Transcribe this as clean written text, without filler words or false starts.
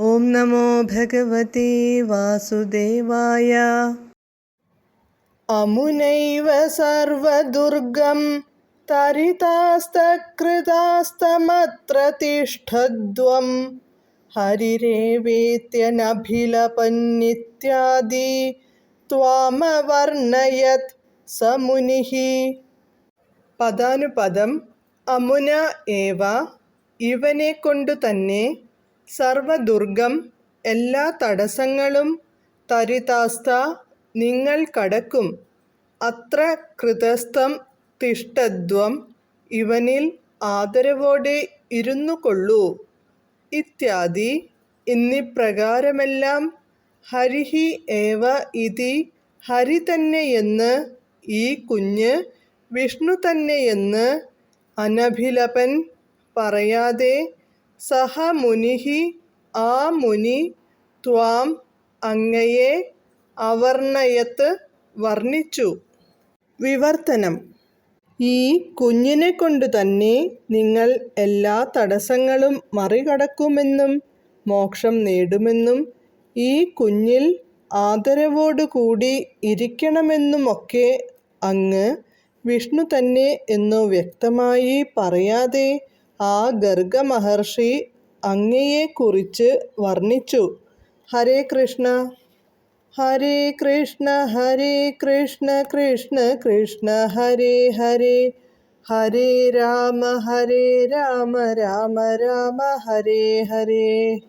ഓം നമോ ഭഗവതേ വാസുദേവായ. അമുനൈവ സർവദുർഗം തരിതാസ്തകൃതാസ്തമത്ര തിഷ്ഠധ്വം ഹരിരേവേത്യനഭിലപന്നിത്യാദി ത്വാമവർണ്ണയത് സ മുനിഃ. പദാനുപദം. അമുന ഏവ, ഇവനെ കൊണ്ടു തന്നെ, സർവദുർഗം, എല്ലാ തടസ്സങ്ങളും, തരിതാസ്ത, നിങ്ങൾ കടക്കും, അത്ര കൃതസ്ഥം തിഷ്ഠധ്വം, ഇവനിൽ ആദരവോടെ ഇരുന്നു കൊള്ളൂ, ഇത്യാദി, എന്നിപ്രകാരമെല്ലാം, ഹരിഹി ഏവ ഇതി, ഹരി തന്നെയെന്ന്, ഈ കുഞ്ഞ് വിഷ്ണു തന്നെയെന്ന്, അനഭിലപൻ, പറയാതെ, സഹ മുനിഹി, ആ മുനി, ത്വാം, അങ്ങയെ, അവർണ്ണയത്, വർണ്ണിച്ചു. വിവർത്തനം. ഈ കുഞ്ഞിനെ കൊണ്ടു തന്നെ നിങ്ങൾ എല്ലാ തടസ്സങ്ങളും മറികടക്കുമെന്നും മോക്ഷം നേടുമെന്നും ഈ കുഞ്ഞിൽ ആദരവോടുകൂടി ഇരിക്കണമെന്നുമൊക്കെ അങ്ങ് വിഷ്ണു തന്നെ എന്നു വ്യക്തമായി പറയാതെ ആ ഗർഗമഹർഷി അങ്ങയെക്കുറിച്ച് വർണ്ണിച്ചു. ഹരേ കൃഷ്ണ. ഹരേ കൃഷ്ണ ഹരേ കൃഷ്ണ കൃഷ്ണ കൃഷ്ണ ഹരേ ഹരേ, ഹരേ രാമ രാമ രാമ ഹരേ ഹരേ.